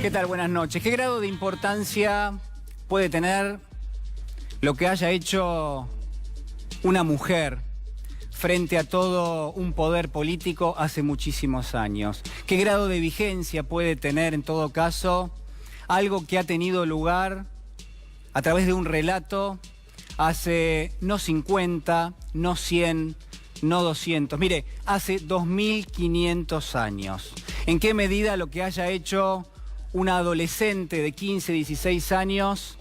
¿Qué tal? Buenas noches. ¿Qué grado de importancia puede tener lo que haya hecho una mujer frente a todo un poder político hace muchísimos años? ¿Qué grado de vigencia puede tener, en todo caso, algo que ha tenido lugar a través de un relato hace no 50, no 100, no 200, mire, hace 2500 años? ¿En qué medida lo que haya hecho una adolescente de 15, 16 años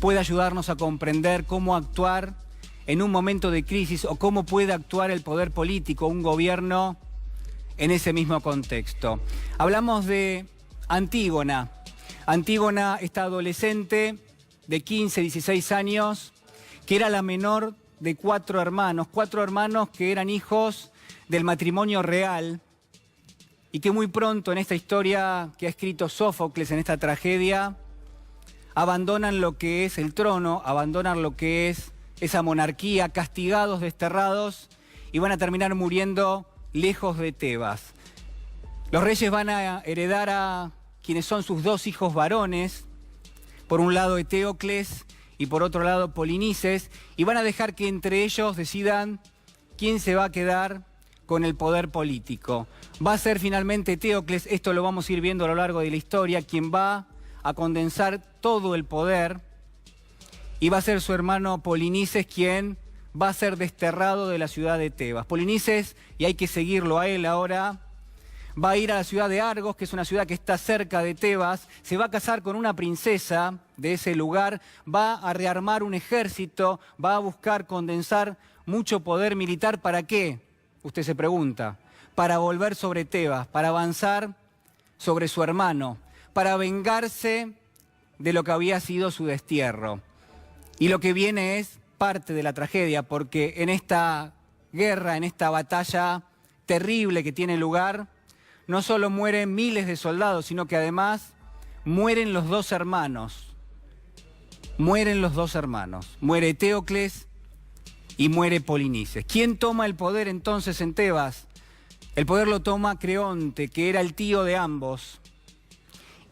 puede ayudarnos a comprender cómo actuar en un momento de crisis o cómo puede actuar el poder político, un gobierno en ese mismo contexto? Hablamos de Antígona. Antígona, esta adolescente de 15, 16 años, que era la menor de cuatro hermanos que eran hijos del matrimonio real y que muy pronto en esta historia que ha escrito Sófocles, en esta tragedia, abandonan lo que es el trono, abandonan lo que es esa monarquía, castigados, desterrados, y van a terminar muriendo lejos de Tebas. Los reyes van a heredar a quienes son sus dos hijos varones, por un lado Eteocles y por otro lado Polinices, y van a dejar que entre ellos decidan quién se va a quedar con el poder político. Va a ser finalmente Eteocles, esto lo vamos a ir viendo a lo largo de la historia, quien va a condensar todo el poder, y va a ser su hermano Polinices quien va a ser desterrado de la ciudad de Tebas. Polinices, y hay que seguirlo a él ahora, va a ir a la ciudad de Argos, que es una ciudad que está cerca de Tebas, se va a casar con una princesa de ese lugar, va a rearmar un ejército, va a buscar condensar mucho poder militar. ¿Para qué? Usted se pregunta. Para volver sobre Tebas, para avanzar sobre su hermano, para vengarse de lo que había sido su destierro. Y lo que viene es parte de la tragedia, porque en esta guerra, en esta batalla terrible que tiene lugar, no solo mueren miles de soldados, sino que además mueren los dos hermanos. Mueren los dos hermanos. Muere Eteocles y muere Polinices. ¿Quién toma el poder entonces en Tebas? El poder lo toma Creonte, que era el tío de ambos.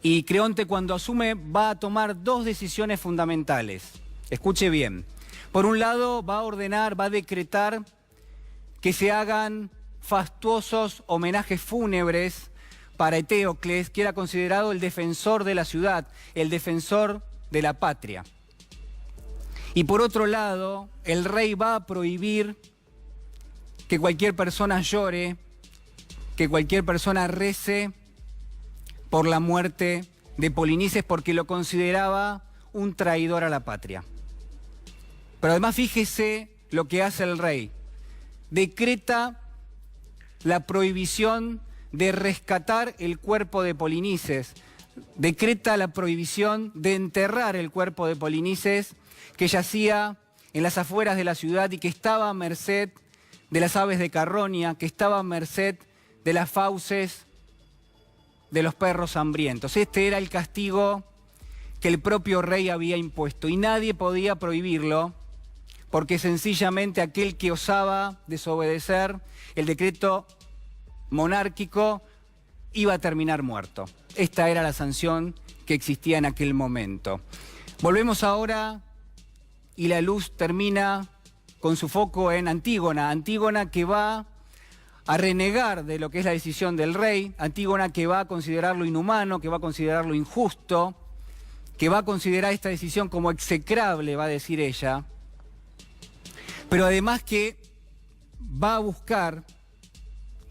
Y Creonte, cuando asume, va a tomar dos decisiones fundamentales. Escuche bien. Por un lado, va a ordenar, va a decretar que se hagan fastuosos homenajes fúnebres para Eteocles, que era considerado el defensor de la ciudad, el defensor de la patria. Y por otro lado, el rey va a prohibir que cualquier persona llore, que cualquier persona rece por la muerte de Polinices, porque lo consideraba un traidor a la patria. Pero además fíjese lo que hace el rey. Decreta la prohibición de rescatar el cuerpo de Polinices, decreta la prohibición de enterrar el cuerpo de Polinices, que yacía en las afueras de la ciudad y que estaba a merced de las aves de carroña, que estaba a merced de las fauces de los perros hambrientos. Este era el castigo que el propio rey había impuesto y nadie podía prohibirlo, porque sencillamente aquel que osaba desobedecer el decreto monárquico iba a terminar muerto. Esta era la sanción que existía en aquel momento. Volvemos ahora y la luz termina con su foco en Antígona. Antígona que va a renegar de lo que es la decisión del rey. Antígona que va a considerarlo inhumano, que va a considerarlo injusto, que va a considerar esta decisión como execrable, va a decir ella. Pero además que va a buscar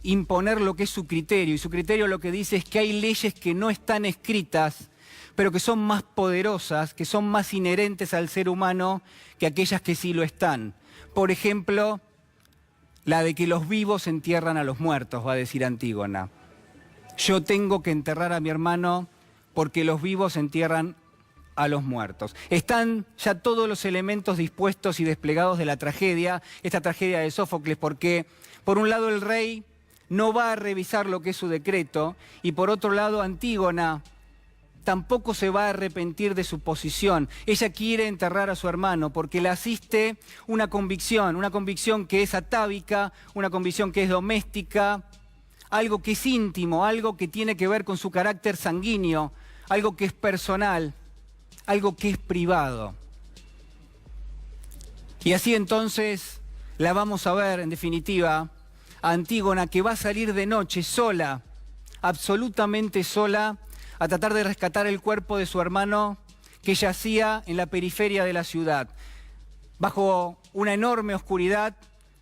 imponer lo que es su criterio, y su criterio lo que dice es que hay leyes que no están escritas, pero que son más poderosas, que son más inherentes al ser humano que aquellas que sí lo están. Por ejemplo, la de que los vivos entierran a los muertos, va a decir Antígona. Yo tengo que enterrar a mi hermano porque los vivos entierran a los muertos. Están ya todos los elementos dispuestos y desplegados de la tragedia, esta tragedia de Sófocles, porque por un lado el rey no va a revisar lo que es su decreto, y por otro lado Antígona tampoco se va a arrepentir de su posición. Ella quiere enterrar a su hermano porque le asiste una convicción que es atávica, una convicción que es doméstica, algo que es íntimo, algo que tiene que ver con su carácter sanguíneo. algo que es personal, algo que es privado. Y así entonces la vamos a ver, en definitiva, a Antígona, que va a salir de noche sola, absolutamente sola, a tratar de rescatar el cuerpo de su hermano que yacía en la periferia de la ciudad. Bajo una enorme oscuridad,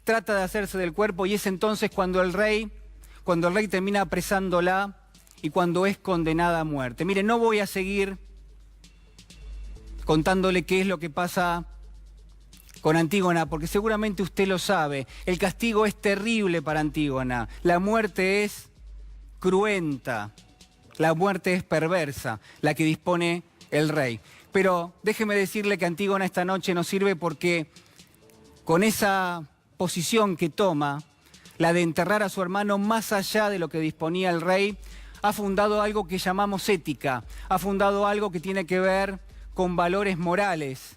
trata de hacerse del cuerpo y es entonces cuando el rey termina apresándola y cuando es condenada a muerte. Mire, no voy a seguir contándole qué es lo que pasa con Antígona, porque seguramente usted lo sabe. El castigo es terrible para Antígona. La muerte es cruenta. La muerte es perversa, la que dispone el rey. Pero déjeme decirle que Antígona esta noche nos sirve porque con esa posición que toma, la de enterrar a su hermano más allá de lo que disponía el rey, ha fundado algo que llamamos ética, ha fundado algo que tiene que ver con valores morales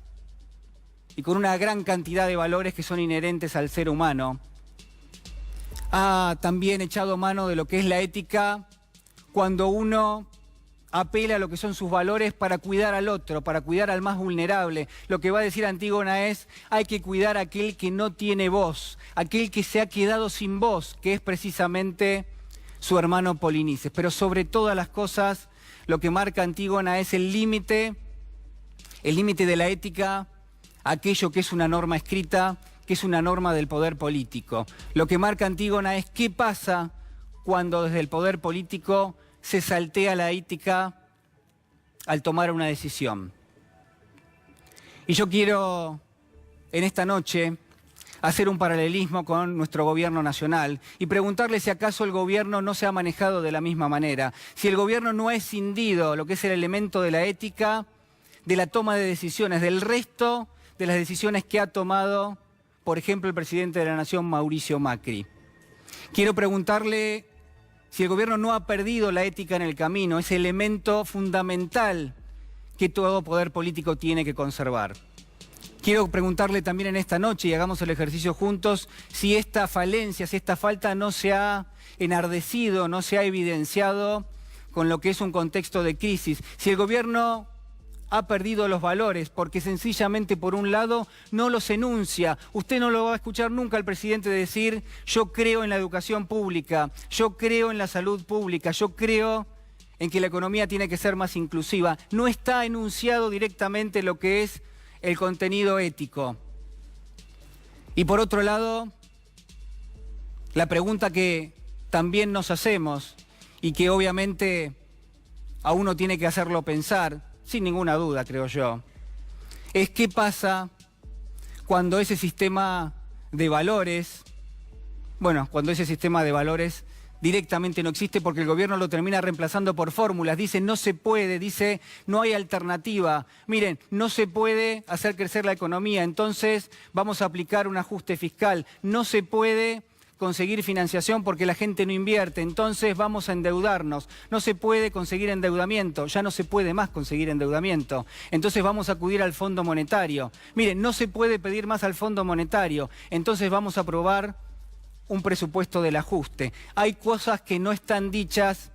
y con una gran cantidad de valores que son inherentes al ser humano. Ha también echado mano de lo que es la ética cuando uno apela a lo que son sus valores para cuidar al otro, para cuidar al más vulnerable. Lo que va a decir Antígona es, hay que cuidar a aquel que no tiene voz, aquel que se ha quedado sin voz, que es precisamente su hermano Polinices. Pero sobre todas las cosas, lo que marca Antígona es el límite de la ética, aquello que es una norma escrita, que es una norma del poder político. Lo que marca Antígona es qué pasa cuando desde el poder político se saltea la ética al tomar una decisión. Y yo quiero, en esta noche, hacer un paralelismo con nuestro gobierno nacional y preguntarle si acaso el gobierno no se ha manejado de la misma manera, si el gobierno no ha escindido lo que es el elemento de la ética, de la toma de decisiones, del resto de las decisiones que ha tomado, por ejemplo, el presidente de la Nación, Mauricio Macri. Quiero preguntarle si el gobierno no ha perdido la ética en el camino, ese elemento fundamental que todo poder político tiene que conservar. Quiero preguntarle también en esta noche, y hagamos el ejercicio juntos, si esta falencia, si esta falta no se ha enardecido, no se ha evidenciado con lo que es un contexto de crisis. Si el gobierno ha perdido los valores porque sencillamente, por un lado, no los enuncia. Usted no lo va a escuchar nunca al presidente decir, yo creo en la educación pública, yo creo en la salud pública, yo creo en que la economía tiene que ser más inclusiva. No está enunciado directamente lo que es el contenido ético. Y por otro lado, la pregunta que también nos hacemos y que obviamente a uno tiene que hacerlo pensar, sin ninguna duda, creo yo, es qué pasa cuando ese sistema de valores, cuando ese sistema de valores directamente no existe porque el gobierno lo termina reemplazando por fórmulas. Dice, no se puede, dice, no hay alternativa. Miren, no se puede hacer crecer la economía, entonces vamos a aplicar un ajuste fiscal. No se puede conseguir financiación porque la gente no invierte, entonces vamos a endeudarnos. No se puede conseguir endeudamiento, ya no se puede más conseguir endeudamiento, entonces vamos a acudir al Fondo Monetario. Miren, no se puede pedir más al Fondo Monetario, entonces vamos a aprobar un presupuesto del ajuste. Hay cosas que no están dichas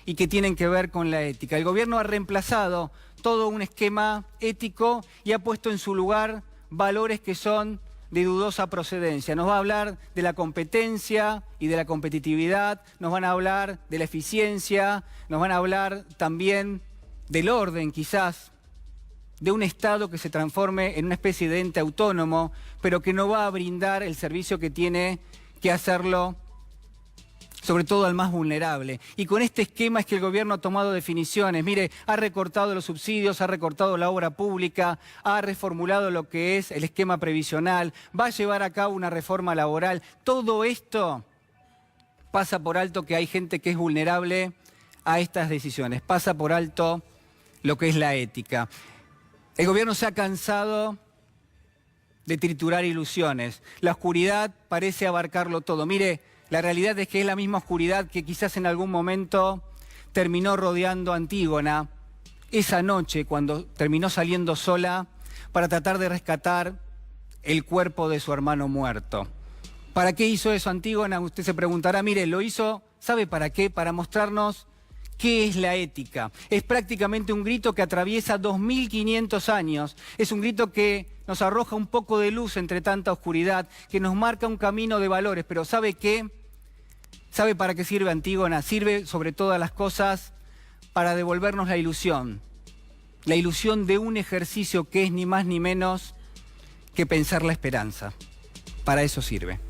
y que tienen que ver con la ética. El gobierno ha reemplazado todo un esquema ético y ha puesto en su lugar valores que son de dudosa procedencia. Nos va a hablar de la competencia y de la competitividad, nos van a hablar de la eficiencia, nos van a hablar también del orden, quizás, de un Estado que se transforme en una especie de ente autónomo, pero que no va a brindar el servicio que tiene que hacerlo, sobre todo al más vulnerable. Y con este esquema es que el gobierno ha tomado definiciones. Mire, ha recortado los subsidios, ha recortado la obra pública, ha reformulado lo que es el esquema previsional, va a llevar a cabo una reforma laboral. Todo esto pasa por alto que hay gente que es vulnerable a estas decisiones. Pasa por alto lo que es la ética. El gobierno se ha cansado de triturar ilusiones. La oscuridad parece abarcarlo todo. Mire, la realidad es que es la misma oscuridad que quizás en algún momento terminó rodeando a Antígona esa noche cuando terminó saliendo sola para tratar de rescatar el cuerpo de su hermano muerto. ¿Para qué hizo eso Antígona? Usted se preguntará, mire, lo hizo, ¿sabe para qué? Para mostrarnos ¿Qué es la ética? Es prácticamente un grito que atraviesa 2500 años. Es un grito que nos arroja un poco de luz entre tanta oscuridad, que nos marca un camino de valores. Pero ¿sabe qué? ¿Sabe para qué sirve Antígona? Sirve sobre todas las cosas para devolvernos la ilusión de un ejercicio que es ni más ni menos que pensar la esperanza. Para eso sirve.